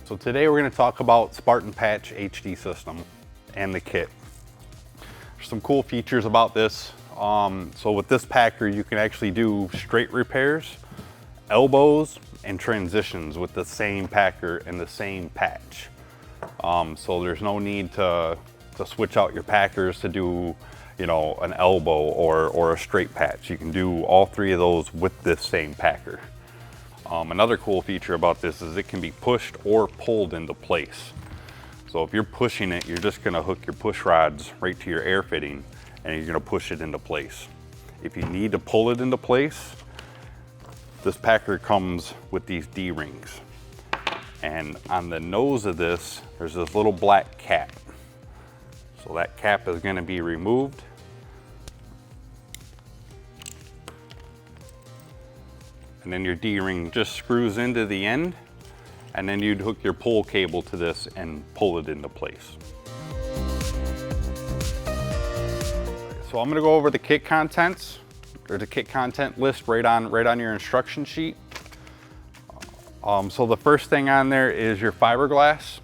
So today we're going to talk about Spartan Patch HD system and the kit. There's some cool features about this. So with this packer, you can actually do straight repairs, elbows, and transitions with the same packer and the same patch. So there's no need to switch out your packers to do, you know, an elbow or a straight patch. You can do all three of those with this same packer. Another cool feature about this is it can be pushed or pulled into place. So if you're pushing it, you're just gonna hook your push rods right to your air fitting and you're gonna push it into place. If you need to pull it into place, this packer comes with these D-rings. And on the nose of this, there's this little black cap. So that cap is gonna be removed. And then your D-ring just screws into the end, and then you'd hook your pull cable to this and pull it into place. So I'm gonna go over the kit contents. There's a kit content list right on your instruction sheet. So the first thing on there is your fiberglass.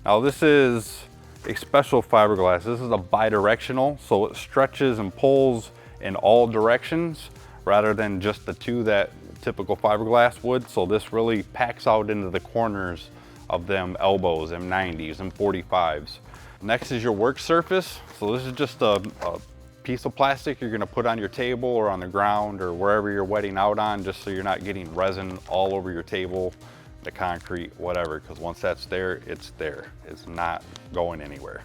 Now this is a special fiberglass. This is a bidirectional, so it stretches and pulls in all directions rather than just the two that typical fiberglass would. So this really packs out into the corners of them elbows, them 90s and 45s. Next is your work surface. So this is just a piece of plastic you're gonna put on your table or on the ground or wherever you're wetting out on, just so you're not getting resin all over your table, the concrete, whatever, because once that's there, it's there. It's not going anywhere.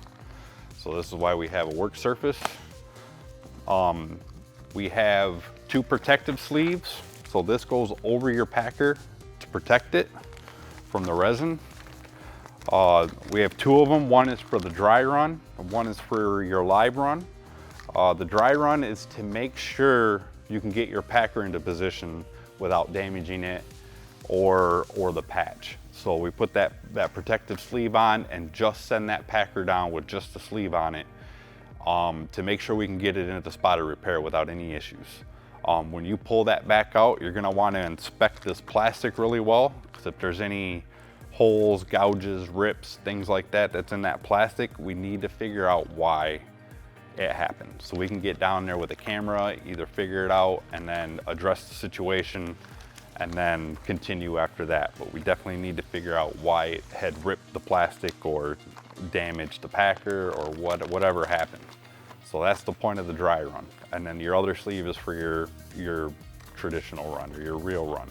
So this is why we have a work surface. We have two protective sleeves. So this goes over your packer to protect it from the resin. We have two of them. One is for the dry run, and one is for your live run. The dry run is to make sure you can get your packer into position without damaging it or the patch. So we put that protective sleeve on and just send that packer down with just the sleeve on it to make sure we can get it into the spot of repair without any issues. When you pull that back out, you're gonna wanna inspect this plastic really well, because if there's any holes, gouges, rips, things like that that's in that plastic, we need to figure out why it happened. So we can get down there with a camera, either figure it out and then address the situation and then continue after that. But we definitely need to figure out why it had ripped the plastic or damaged the packer or whatever happened. So that's the point of the dry run. And then your other sleeve is for your traditional run or your real run.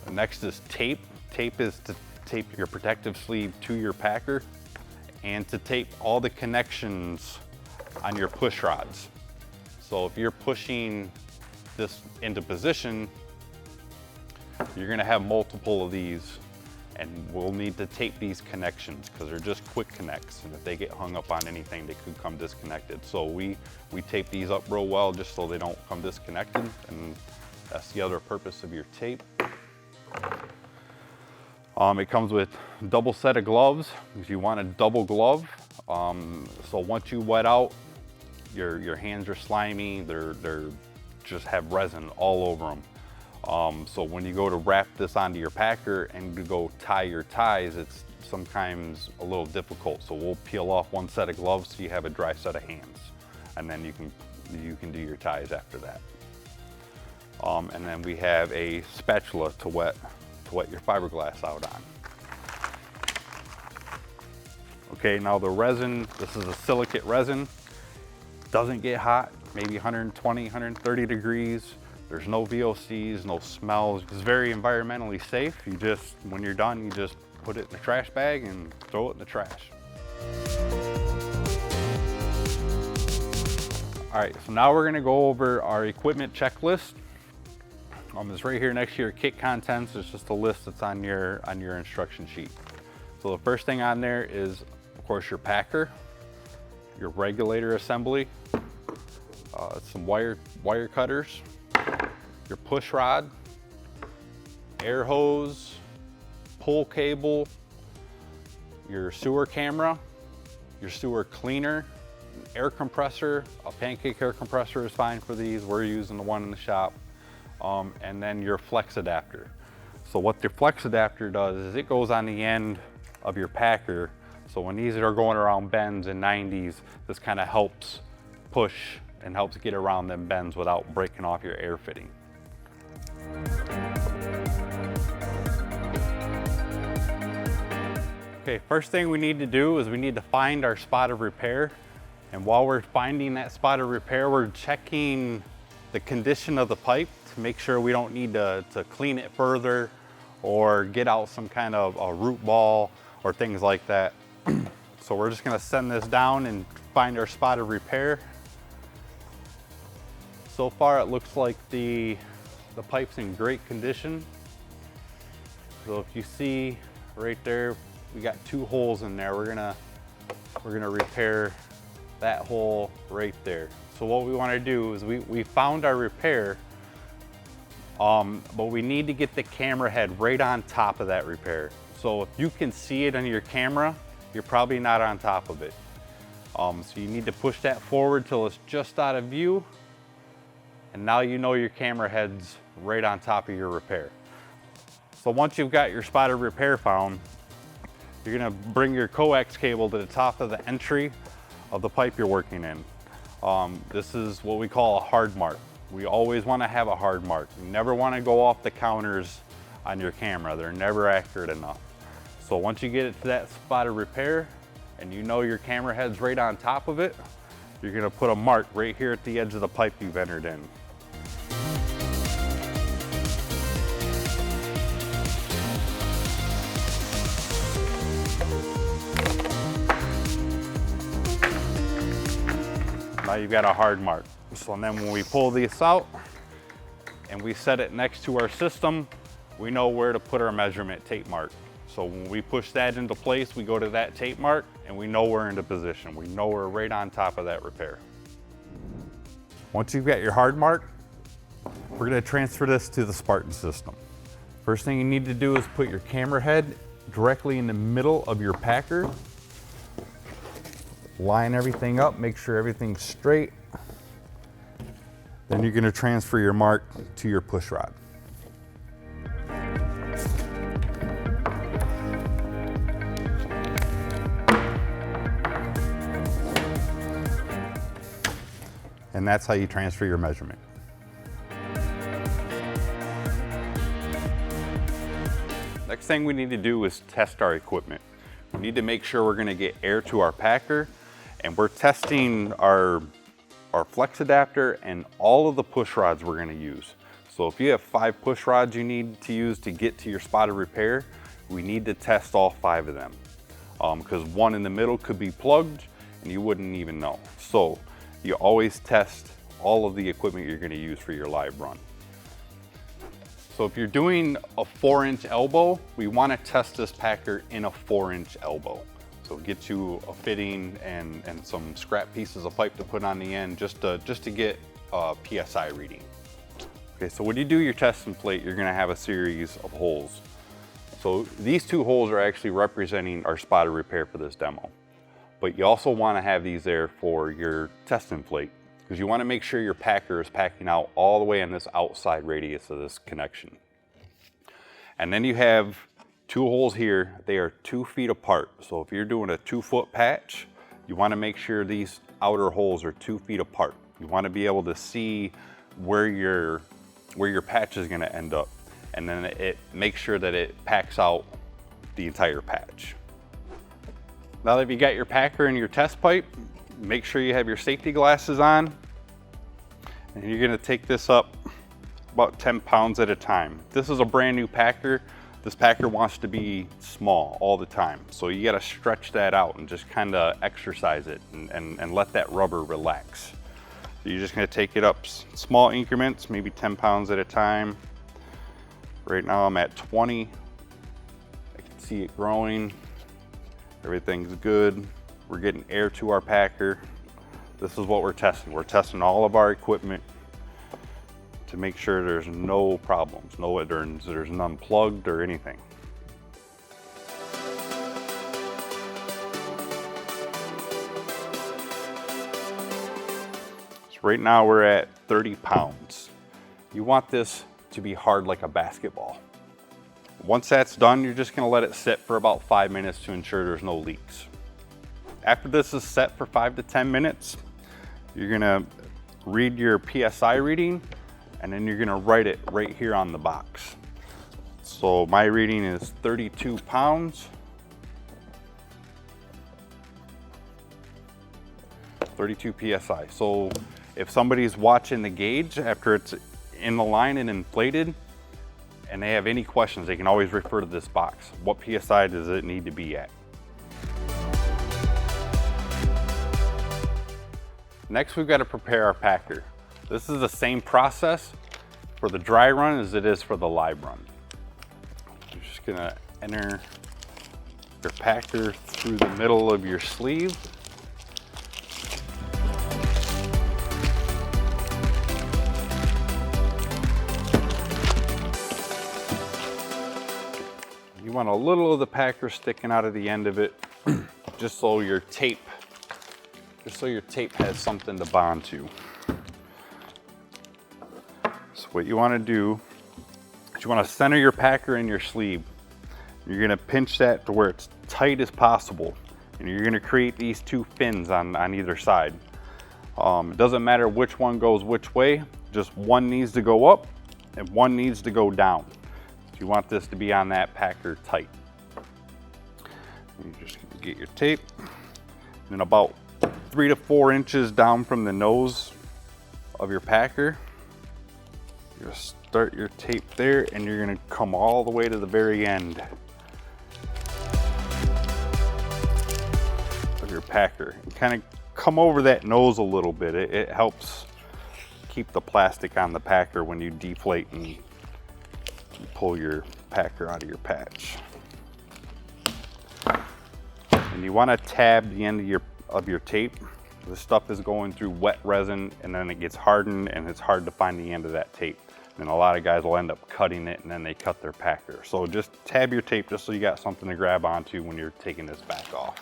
The next is tape. Tape is to tape your protective sleeve to your packer and to tape all the connections on your push rods. So if you're pushing this into position, you're gonna have multiple of these, and we'll need to tape these connections because they're just quick connects, and if they get hung up on anything, they could come disconnected. So we tape these up real well just so they don't come disconnected, and that's the other purpose of your tape. It comes with a double set of gloves if you want a double glove. So once you wet out, your hands are slimy, they're just have resin all over them. So when you go to wrap this onto your packer and to go tie your ties, it's sometimes a little difficult. So we'll peel off one set of gloves so you have a dry set of hands, and then you can do your ties after that. And then we have a spatula to wet your fiberglass out on. Okay, now the resin, this is a silicate resin. Doesn't get hot, maybe 120, 130 degrees. There's no VOCs, no smells. It's very environmentally safe. You just, when you're done, you just put it in the trash bag and throw it in the trash. All right, so now we're gonna go over our equipment checklist. It's right here next to your kit contents. It's just a list that's on your instruction sheet. So the first thing on there is, of course, your packer, your regulator assembly, some wire cutters, your push rod, air hose, pull cable, your sewer camera, your sewer cleaner, air compressor. A pancake air compressor is fine for these. We're using the one in the shop. And then your flex adapter. So what the flex adapter does is it goes on the end of your packer. So when these are going around bends and 90s, this kind of helps push and helps get around them bends without breaking off your air fitting. Okay, first thing we need to do is we need to find our spot of repair. And while we're finding that spot of repair, we're checking the condition of the pipe to make sure we don't need to clean it further or get out some kind of a root ball or things like that. So we're just gonna send this down and find our spot of repair. So far it looks like the pipe's in great condition. So if you see right there, we got 2 holes in there. We're gonna repair that hole right there. So what we wanna do is we found our repair, but we need to get the camera head right on top of that repair. So if you can see it on your camera, you're probably not on top of it. So you need to push that forward till it's just out of view. And now you know your camera head's right on top of your repair. So once you've got your spot of repair found, you're gonna bring your coax cable to the top of the entry of the pipe you're working in. This is what we call a hard mark. We always wanna have a hard mark. You never wanna go off the counters on your camera. They're never accurate enough. So once you get it to that spot of repair and you know your camera head's right on top of it, you're gonna put a mark right here at the edge of the pipe you've entered in. Now you've got a hard mark. So then when we pull this out and we set it next to our system, we know where to put our measurement tape mark. So when we push that into place, we go to that tape mark and we know we're into position. We know we're right on top of that repair. Once you've got your hard mark, we're gonna transfer this to the Spartan system. First thing you need to do is put your camera head directly in the middle of your packer. Line everything up, make sure everything's straight. Then you're gonna transfer your mark to your push rod. And that's how you transfer your measurement. Next thing we need to do is test our equipment. We need to make sure we're gonna get air to our packer, and we're testing our flex adapter and all of the push rods we're gonna use. So if you have 5 push rods you need to use to get to your spot of repair, we need to test all 5 of them. Because one in the middle could be plugged and you wouldn't even know. So you always test all of the equipment you're gonna use for your live run. So if you're doing a 4-inch elbow, we wanna test this packer in a 4-inch elbow. So get you a fitting and some scrap pieces of pipe to put on the end just to get a PSI reading. Okay, so when you do your testing plate, you're gonna have a series of holes. So these 2 holes are actually representing our spot of repair for this demo. But you also wanna have these there for your testing plate, because you wanna make sure your packer is packing out all the way in this outside radius of this connection. And then you have 2 holes here, they are 2 feet apart. So if you're doing a 2-foot patch, you wanna make sure these outer holes are 2 feet apart. You wanna be able to see where your patch is gonna end up. And then it makes sure that it packs out the entire patch. Now that you got your packer and your test pipe, make sure you have your safety glasses on. And you're gonna take this up about 10 pounds at a time. This is a brand new packer. This packer wants to be small all the time. So you gotta stretch that out and just kinda exercise it and let that rubber relax. So you're just gonna take it up small increments, maybe 10 pounds at a time. Right now I'm at 20. I can see it growing. Everything's good. We're getting air to our packer. This is what we're testing. We're testing all of our equipment to make sure there's no problems, there's none plugged or anything. So right now we're at 30 pounds. You want this to be hard like a basketball. Once that's done, you're just gonna let it sit for about 5 minutes to ensure there's no leaks. After this is set for 5 to 10 minutes, you're gonna read your PSI reading, and then you're gonna write it right here on the box. So my reading is 32 pounds. 32 PSI. So if somebody's watching the gauge after it's in the line and inflated, and they have any questions, they can always refer to this box. What PSI does it need to be at? Next, we've got to prepare our packer. This is the same process for the dry run as it is for the live run. You're just gonna enter your packer through the middle of your sleeve. You want a little of the packer sticking out of the end of it, just so your tape has something to bond to. So what you want to do is you want to center your packer in your sleeve. You're going to pinch that to where it's tight as possible, and you're going to create these two fins on either side. It doesn't matter which one goes which way, just one needs to go up and one needs to go down. You want this to be on that packer tight. You're just gonna get your tape, and about 3 to 4 inches down from the nose of your packer, you're gonna start your tape there, and you're gonna come all the way to the very end of your packer. And kind of come over that nose a little bit. It helps keep the plastic on the packer when you deflate and pull your packer out of your patch. And you want to tab the end of your tape. This stuff is going through wet resin, and then it gets hardened, and it's hard to find the end of that tape. And a lot of guys will end up cutting it, and then they cut their packer. So just tab your tape just so you got something to grab onto when you're taking this back off.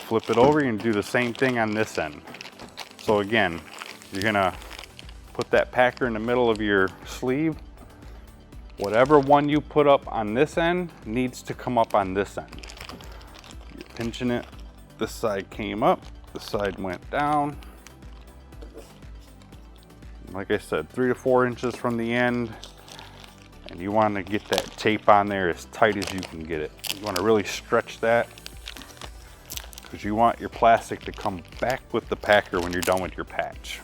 Flip it over, and do the same thing on this end. So again, you're gonna put that packer in the middle of your sleeve. Whatever one you put up on this end needs to come up on this end. You're pinching it. This side came up, this side went down. Like I said, 3 to 4 inches from the end. And you want to get that tape on there as tight as you can get it. You want to really stretch that, because you want your plastic to come back with the packer when you're done with your patch.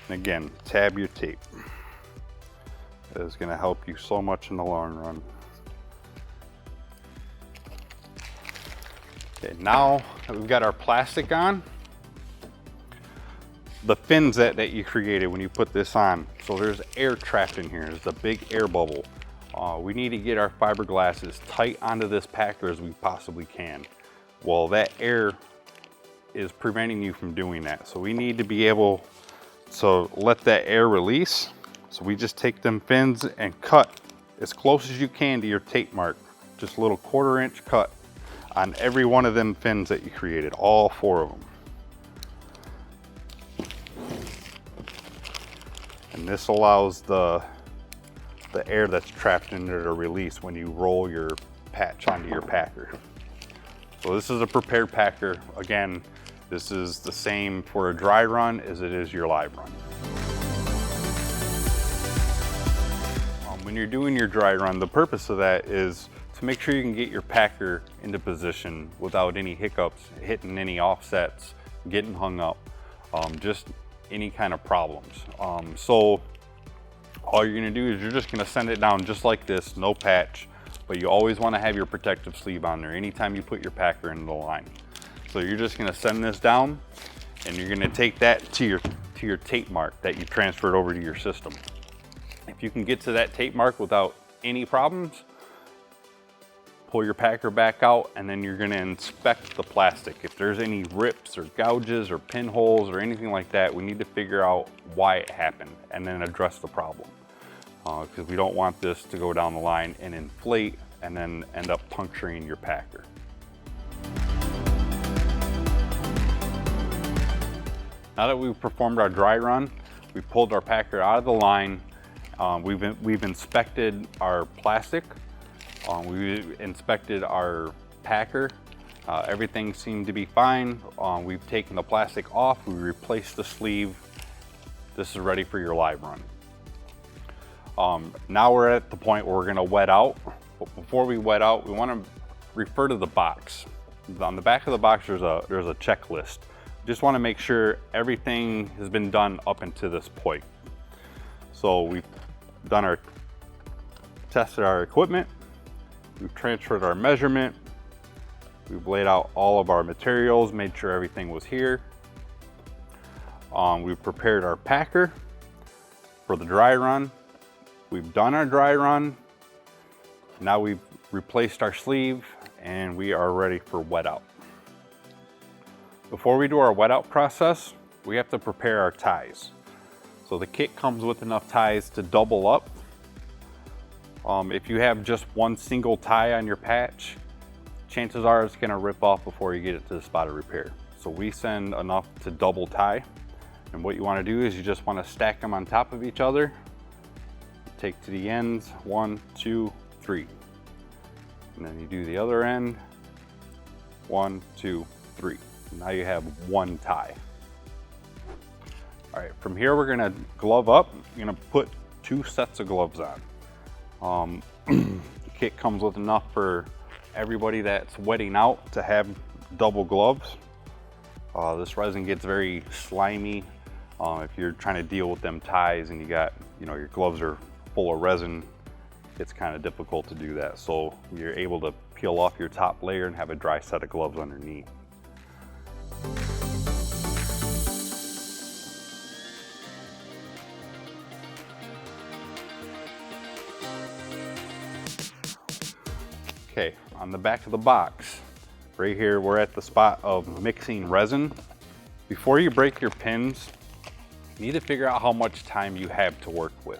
And again, tab your tape. That is going to help you so much in the long run. Okay, now that we've got our plastic on, the fins that you created when you put this on, so there's air trapped in here. There's a big air bubble. We need to get our fiberglass as tight onto this packer as we possibly can. Well, that air is preventing you from doing that. So we need to be able to let that air release. So we just take them fins and cut as close as you can to your tape mark. Just a little 1/4 inch cut on every one of them fins that you created, all 4 of them. And this allows the air that's trapped in there to release when you roll your patch onto your packer. So this is a prepared packer. Again, this is the same for a dry run as it is your live run. When you're doing your dry run, the purpose of that is to make sure you can get your packer into position without any hiccups, hitting any offsets, getting hung up, just any kind of problems. So all you're gonna do is you're just gonna send it down just like this, no patch, but you always wanna have your protective sleeve on there anytime you put your packer into the line. So you're just gonna send this down, and you're gonna take that to your tape mark that you transferred over to your system. If you can get to that tape mark without any problems, pull your packer back out, and then you're gonna inspect the plastic. If there's any rips or gouges or pinholes or anything like that, we need to figure out why it happened and then address the problem. Because we don't want this to go down the line and inflate and then end up puncturing your packer. Now that we've performed our dry run, we pulled our packer out of the line. We've inspected our plastic. We've inspected our packer. Everything seemed to be fine. We've taken the plastic off. We replaced the sleeve. This is ready for your live run. Now we're at the point where we're gonna wet out. But before we wet out, we wanna refer to the box. On the back of the box, there's a checklist. Just wanna make sure everything has been done up until this point. So we've tested our equipment, we've transferred our measurement, we've laid out all of our materials, made sure everything was here. We've prepared our packer for the dry run. We've done our dry run. Now we've replaced our sleeve and we are ready for wet out. Before we do our wet out process, we have to prepare our ties. So the kit comes with enough ties to double up. If you have just one single tie on your patch, chances are it's gonna rip off before you get it to the spot of repair. So we send enough to double tie. And what you wanna do is you just wanna stack them on top of each other. Take to the ends, 1, 2, 3. And then you do the other end, 1, 2, 3. Now you have one tie. All right, from here we're gonna glove up. You're gonna put 2 sets of gloves on. The kit comes with enough for everybody that's wetting out to have double gloves. This resin gets very slimy. If you're trying to deal with them ties and you got, your gloves are full of resin, it's kind of difficult to do that. So you're able to peel off your top layer and have a dry set of gloves underneath. Okay, on the back of the box, right here, we're at the spot of mixing resin. Before you break your pins, you need to figure out how much time you have to work with.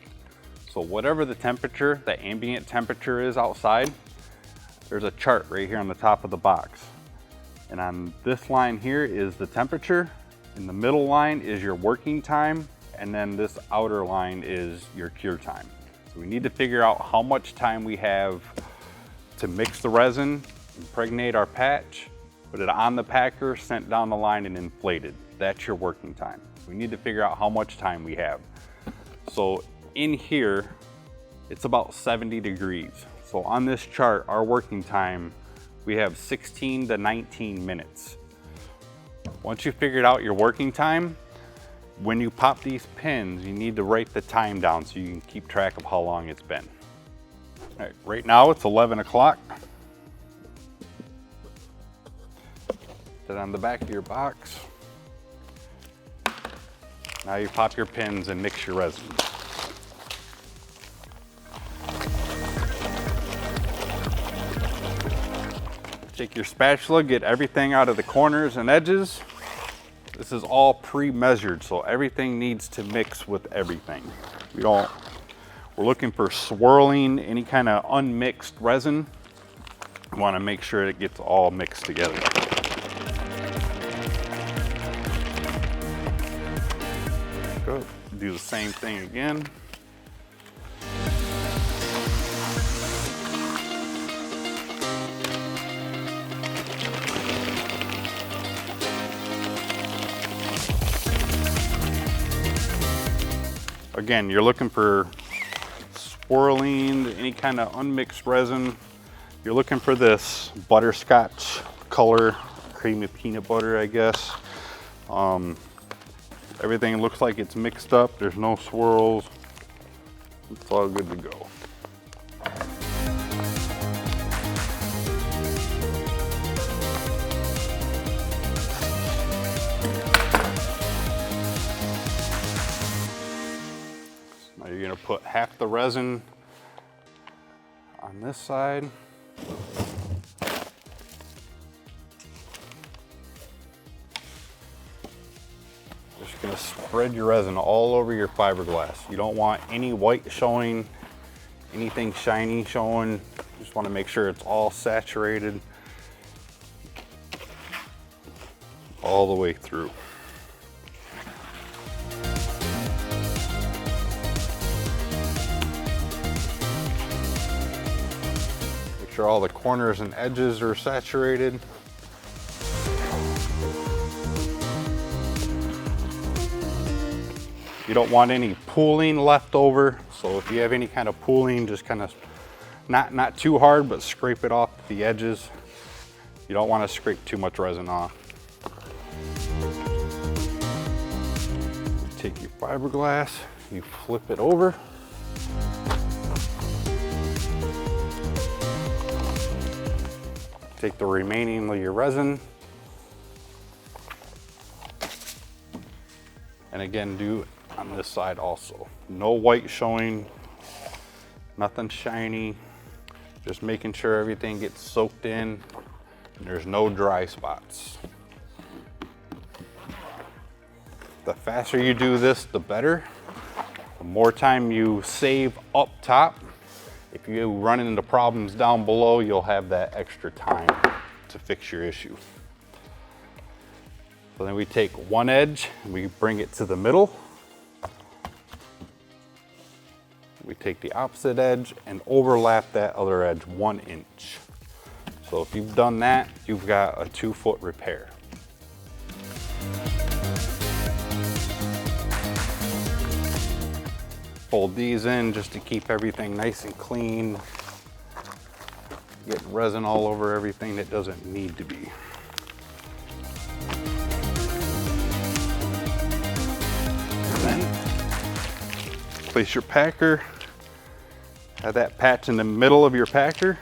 So whatever the temperature, the ambient temperature is outside, there's a chart right here on the top of the box. And on this line here is the temperature, and the middle line is your working time, and then this outer line is your cure time. So we need to figure out how much time we have to mix the resin, impregnate our patch, put it on the packer, sent down the line and inflated. That's your working time. We need to figure out how much time we have. So in here, it's about 70 degrees. So on this chart, our working time, we have 16 to 19 minutes. Once you figured out your working time, when you pop these pins, you need to write the time down so you can keep track of how long it's been. All right, right now it's 11 o'clock. Put it on the back of your box. Now you pop your pins and mix your resin. Take your spatula, get everything out of the corners and edges. This is all pre-measured, so everything needs to mix with everything. We're looking for swirling, any kind of unmixed resin. We want to make sure it gets all mixed together. Good. Do the same thing again. Again, you're looking for swirling, any kind of unmixed resin. You're looking for this butterscotch color, creamy peanut butter, I guess. Everything looks like it's mixed up. There's no swirls. It's all good to go. Now you're gonna put half the resin on this side. Just gonna spread your resin all over your fiberglass. You don't want any white showing, anything shiny showing. Just wanna make sure it's all saturated all the way through. sure all the corners and edges are saturated. You don't want any pooling left over, so if you have any kind of pooling, just kind of not too hard, but scrape it off the edges. You don't want to scrape too much resin off. Take your fiberglass, you flip it over. Take the remaining of your resin. And again, do on this side also. No white showing, nothing shiny. Just making sure everything gets soaked in and there's no dry spots. The faster you do this, the better. The more time you save up top. If you run into problems down below, you'll have that extra time to fix your issue. So then we take one edge and we bring it to the middle. We take the opposite edge and overlap that other edge 1 inch. So if you've done that, you've got a 2-foot repair. Fold these in just to keep everything nice and clean. Get resin all over everything that doesn't need to be. And then place your packer. Have that patch in the middle of your packer.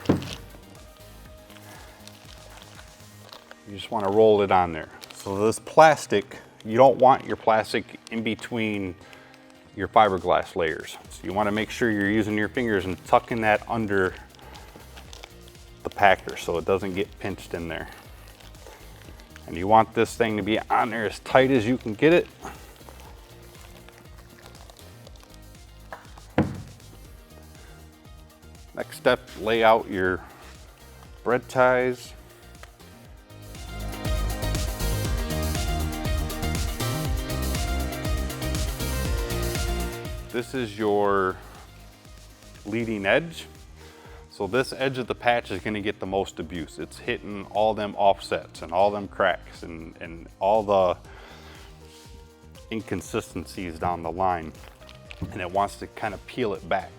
You just want to roll it on there. So this plastic, you don't want your plastic in between your fiberglass layers. So you want to make sure you're using your fingers and tucking that under the packer so it doesn't get pinched in there. And you want this thing to be on there as tight as you can get it. Next step, lay out your bread ties. This is your leading edge. So this edge of the patch is going to get the most abuse. It's hitting all them offsets and all them cracks and all the inconsistencies down the line. And it wants to kind of peel it back.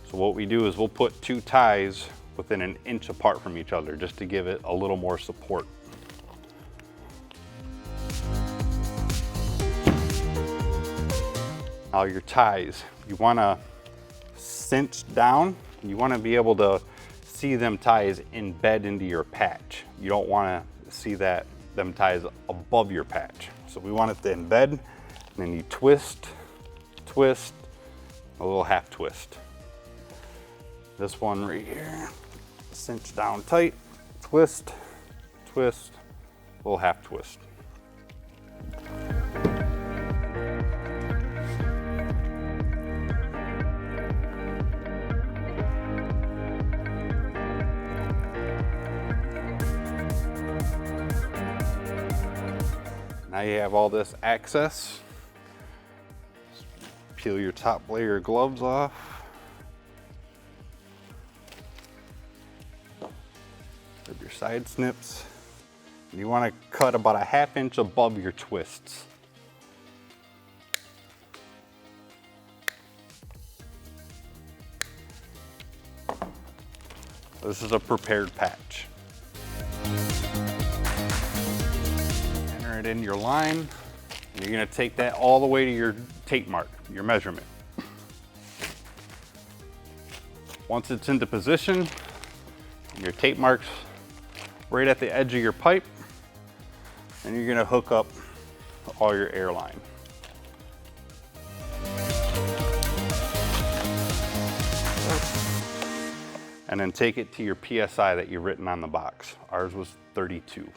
So what we do is we'll put 2 ties within 1 inch apart from each other just to give it a little more support. Now your ties, you want to cinch down. You want to be able to see them ties embed into your patch. You don't want to see them ties above your patch. So we want it to embed, and then you twist, twist, a little half twist. This one right here, cinch down tight, twist, twist, a little half twist. Now you have all this access. Peel your top layer of gloves off. Grab your side snips. You want to cut about a 1/2 inch above your twists. This is a prepared patch. Enter it in your line. And you're going to take that all the way to your tape mark, your measurement. Once it's into position, your tape mark's right at the edge of your pipe, and you're going to hook up all your air line. And then take it to your PSI that you've written on the box. Ours was 32.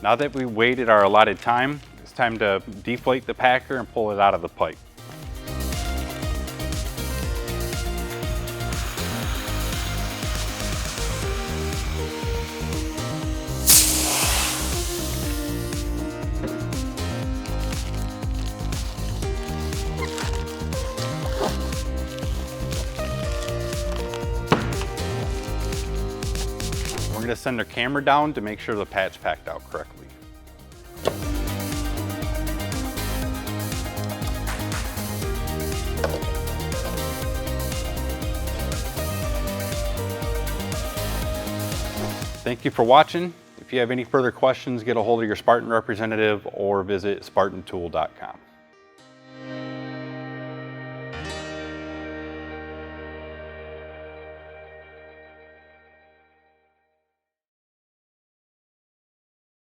Now that we waited our allotted time, It's time to deflate the packer and pull it out of the pipe. We're going to send our camera down to make sure the patch packed out correctly. Thank you for watching. If you have any further questions, get a hold of your Spartan representative or visit spartantool.com.